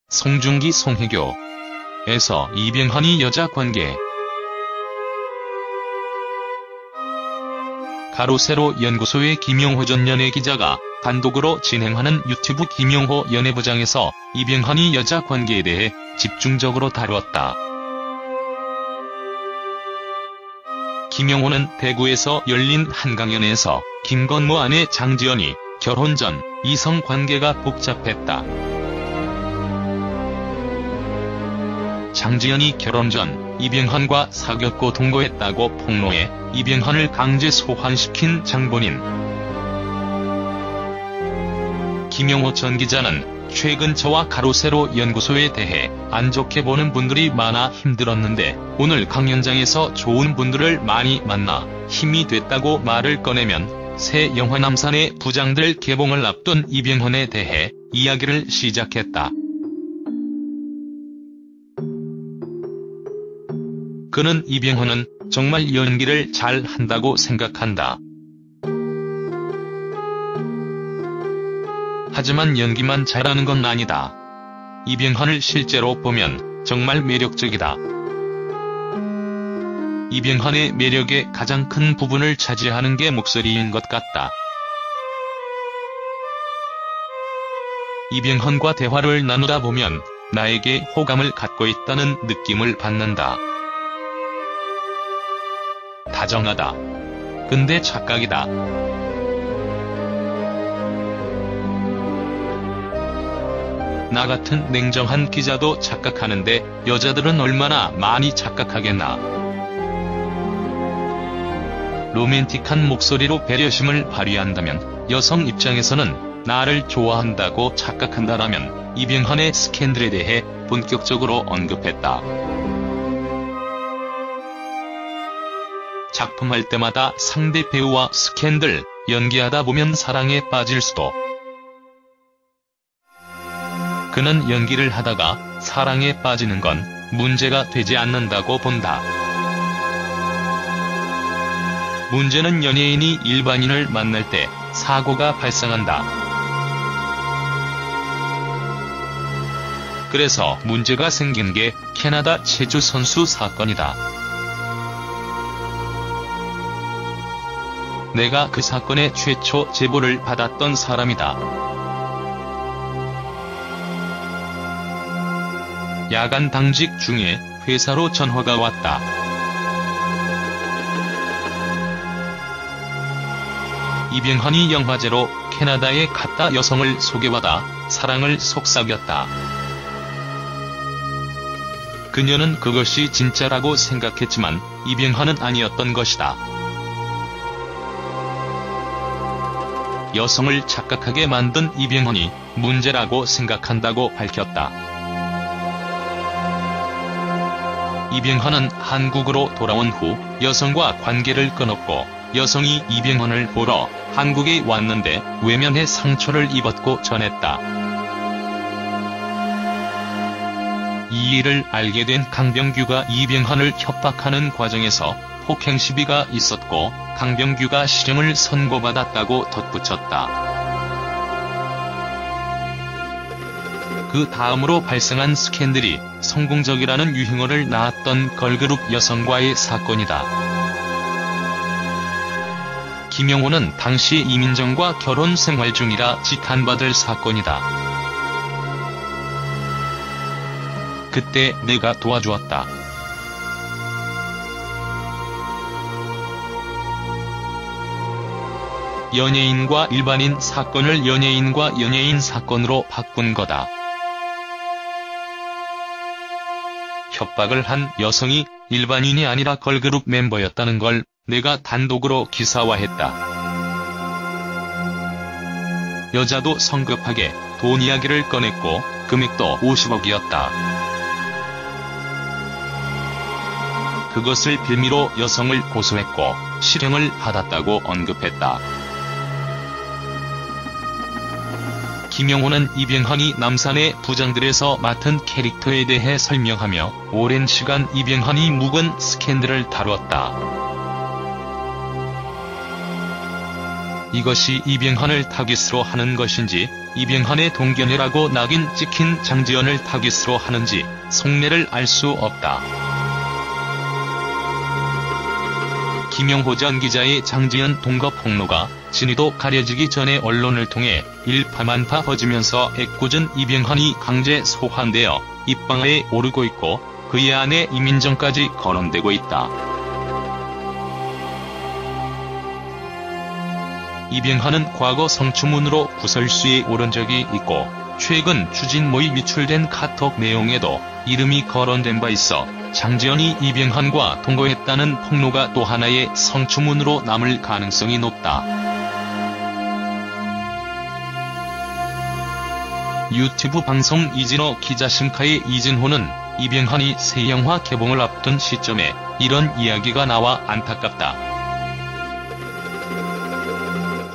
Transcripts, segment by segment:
송중기 송혜교 에서 이병헌이 여자 관계. 가로세로 연구소의 김용호 전 연예기자가 단독으로 진행하는 유튜브 김용호 연예부장에서 이병헌이 여자 관계에 대해 집중적으로 다루었다. 김용호는 대구에서 열린 한강연회에서 김건모 아내 장지연이 결혼 전 이성 관계가 복잡했다. 장지연이 결혼 전 이병헌과 사귀었고 동거했다고 폭로해 이병헌을 강제 소환시킨 장본인. 김용호 전 기자는 최근 저와 가로세로 연구소에 대해 안 좋게 보는 분들이 많아 힘들었는데 오늘 강연장에서 좋은 분들을 많이 만나 힘이 됐다고 말을 꺼내면 새 영화 남산의 부장들 개봉을 앞둔 이병헌에 대해 이야기를 시작했다. 그는 이병헌은 정말 연기를 잘 한다고 생각한다. 하지만 연기만 잘하는 건 아니다. 이병헌을 실제로 보면 정말 매력적이다. 이병헌의 매력의 가장 큰 부분을 차지하는 게 목소리인 것 같다. 이병헌과 대화를 나누다 보면 나에게 호감을 갖고 있다는 느낌을 받는다. 다정하다. 근데 착각이다. 나 같은 냉정한 기자도 착각하는데 여자들은 얼마나 많이 착각하겠나. 로맨틱한 목소리로 배려심을 발휘한다면 여성 입장에서는 나를 좋아한다고 착각한다라면 이병헌의 스캔들에 대해 본격적으로 언급했다. 작품할 때마다 상대 배우와 스캔들, 연기하다 보면 사랑에 빠질 수도. 그는 연기를 하다가 사랑에 빠지는 건 문제가 되지 않는다고 본다. 문제는 연예인이 일반인을 만날 때 사고가 발생한다. 그래서 문제가 생긴 게 캐나다 체조 선수 사건이다. 내가 그 사건의 최초 제보를 받았던 사람이다. 야간 당직 중에 회사로 전화가 왔다. 이병헌이 영화제로 캐나다에 갔다 여성을 소개받아 사랑을 속삭였다. 그녀는 그것이 진짜라고 생각했지만 이병헌은 아니었던 것이다. 여성을 착각하게 만든 이병헌이 문제라고 생각한다고 밝혔다. 이병헌은 한국으로 돌아온 후 여성과 관계를 끊었고 여성이 이병헌을 보러 한국에 왔는데 외면해 상처를 입었고 전했다. 이 일을 알게 된 강병규가 이병헌을 협박하는 과정에서 폭행 시비가 있었고 강병규가 실형을 선고받았다고 덧붙였다. 그 다음으로 발생한 스캔들이 성공적이라는 유행어를 낳았던 걸그룹 여성과의 사건이다. 김용호는 당시 이민정과 결혼 생활 중이라 지탄받을 사건이다. 그때 내가 도와주었다. 연예인과 일반인 사건을 연예인과 연예인 사건으로 바꾼 거다. 협박을 한 여성이 일반인이 아니라 걸그룹 멤버였다는 걸 내가 단독으로 기사화했다. 여자도 성급하게 돈 이야기를 꺼냈고 금액도 50억이었다. 그것을 빌미로 여성을 고소했고 실형을 받았다고 언급했다. 김용호는 이병헌이 남산의 부장들에서 맡은 캐릭터에 대해 설명하며 오랜 시간 이병헌이 묵은 스캔들을 다루었다. 이것이 이병헌을 타깃으로 하는 것인지 이병헌의 동견이라고 낙인 찍힌 장지연을 타깃으로 하는지 속내를 알 수 없다. 김영호 전 기자의 장지연 동거 폭로가 진위도 가려지기 전에 언론을 통해 일파만파 퍼지면서 애꿎은 이병헌이 강제 소환되어 입방아에 오르고 있고 그의 아내 이민정까지 거론되고 있다. 이병헌은 과거 성추문으로 구설수에 오른 적이 있고 최근 추진모의 유출된 카톡 내용에도 이름이 거론된 바 있어 장지연이 이병헌과 동거했다는 폭로가 또 하나의 성추문으로 남을 가능성이 높다. 유튜브 방송 이진호 기자심카의 이진호는 이병헌이 새 영화 개봉을 앞둔 시점에 이런 이야기가 나와 안타깝다.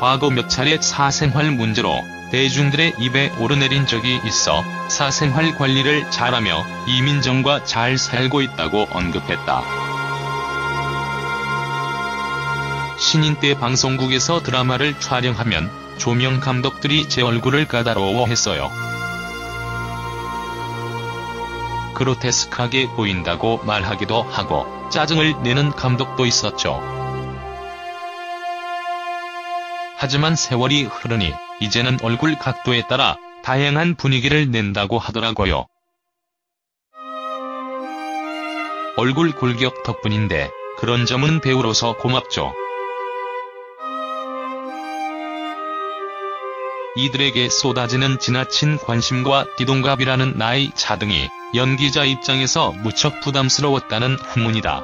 과거 몇 차례 사생활 문제로 대중들의 입에 오르내린 적이 있어 사생활 관리를 잘하며 이민정과 잘 살고 있다고 언급했다. 신인 때 방송국에서 드라마를 촬영하면 조명 감독들이 제 얼굴을 까다로워했어요. 그로테스크하게 보인다고 말하기도 하고 짜증을 내는 감독도 있었죠. 하지만 세월이 흐르니 이제는 얼굴 각도에 따라 다양한 분위기를 낸다고 하더라고요. 얼굴 골격 덕분인데 그런 점은 배우로서 고맙죠. 이들에게 쏟아지는 지나친 관심과 띠동갑이라는 나이 차등이 연기자 입장에서 무척 부담스러웠다는 후문이다.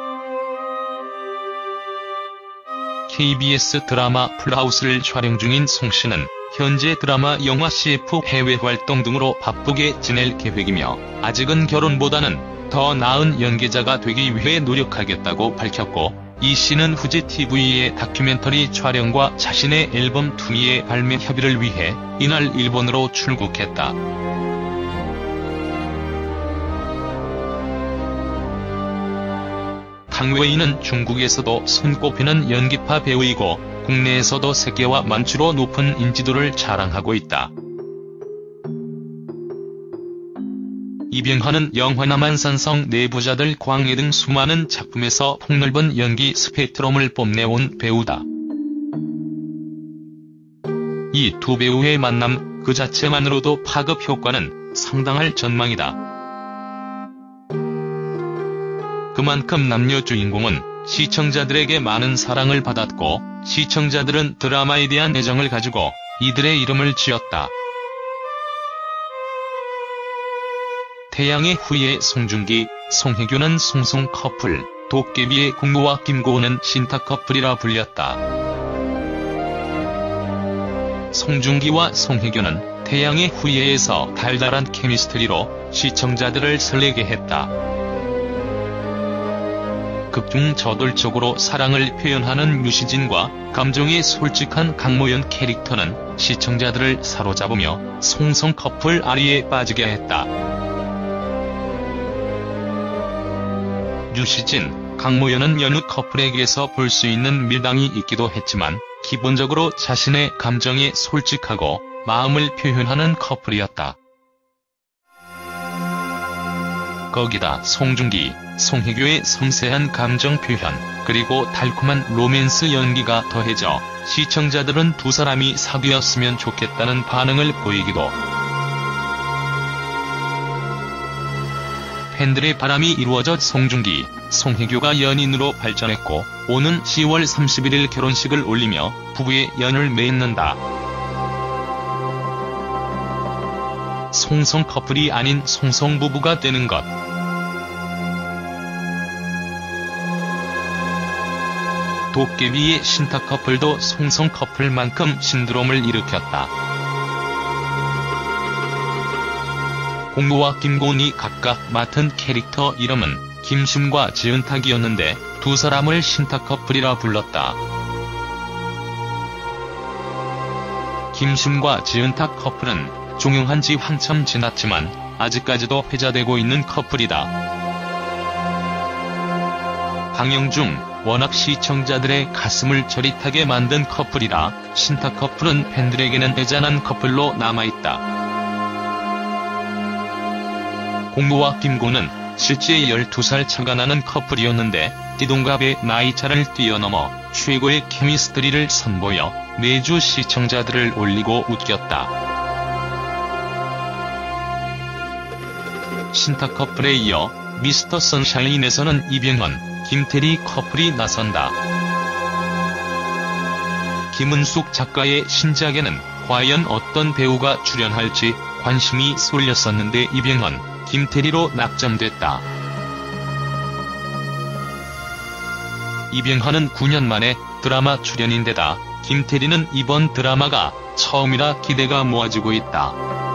KBS 드라마 풀하우스를 촬영 중인 송씨는 현재 드라마 영화 CF 해외 활동 등으로 바쁘게 지낼 계획이며 아직은 결혼보다는 더 나은 연기자가 되기 위해 노력하겠다고 밝혔고, 이 씨는 후지TV의 다큐멘터리 촬영과 자신의 앨범 투미의 발매 협의를 위해 이날 일본으로 출국했다. 강웨이는 중국에서도 손꼽히는 연기파 배우이고 국내에서도 세계와 만추로 높은 인지도를 자랑하고 있다. 이병헌은 영화 남한산성 내부자들 광해 등 수많은 작품에서 폭넓은 연기 스펙트럼을 뽐내온 배우다. 이 두 배우의 만남 그 자체만으로도 파급 효과는 상당할 전망이다. 그만큼 남녀 주인공은 시청자들에게 많은 사랑을 받았고 시청자들은 드라마에 대한 애정을 가지고 이들의 이름을 지었다. 태양의 후예의 송중기, 송혜교는 송송 커플, 도깨비의 공모와 김고은은 신탁 커플이라 불렸다. 송중기와 송혜교는 태양의 후예에서 달달한 케미스트리로 시청자들을 설레게 했다. 극중 저돌적으로 사랑을 표현하는 유시진과 감정이 솔직한 강모연 캐릭터는 시청자들을 사로잡으며 송송 커플 아리에 빠지게 했다. 유시진, 강모연은 여느 커플에게서 볼 수 있는 밀당이 있기도 했지만 기본적으로 자신의 감정에 솔직하고 마음을 표현하는 커플이었다. 거기다 송중기, 송혜교의 섬세한 감정 표현, 그리고 달콤한 로맨스 연기가 더해져 시청자들은 두 사람이 사귀었으면 좋겠다는 반응을 보이기도. 팬들의 바람이 이루어져 송중기, 송혜교가 연인으로 발전했고 오는 10월 31일 결혼식을 올리며 부부의 연을 맺는다. 송송 커플이 아닌 송송 부부가 되는 것. 도깨비의 신탁 커플도 송송 커플만큼 신드롬을 일으켰다. 공모와 김고은이 각각 맡은 캐릭터 이름은 김심과 지은탁이었는데 두 사람을 신탁 커플이라 불렀다. 김심과 지은탁 커플은 종영한 지 한참 지났지만 아직까지도 회자되고 있는 커플이다. 방영 중 워낙 시청자들의 가슴을 저릿하게 만든 커플이라 신탁 커플은 팬들에게는 애잔한 커플로 남아있다. 공고와 김고는 실제 12살 차가 나는 커플이었는데 띠동갑의 나이차를 뛰어넘어 최고의 케미스트리를 선보여 매주 시청자들을 올리고 웃겼다. 신탁 커플에 이어 미스터 선샤인에서는 이병헌, 김태리 커플이 나선다. 김은숙 작가의 신작에는 과연 어떤 배우가 출연할지 관심이 쏠렸었는데 이병헌, 김태리로 낙점됐다. 이병헌은 9년 만에 드라마 출연인데다 김태리는 이번 드라마가 처음이라 기대가 모아지고 있다.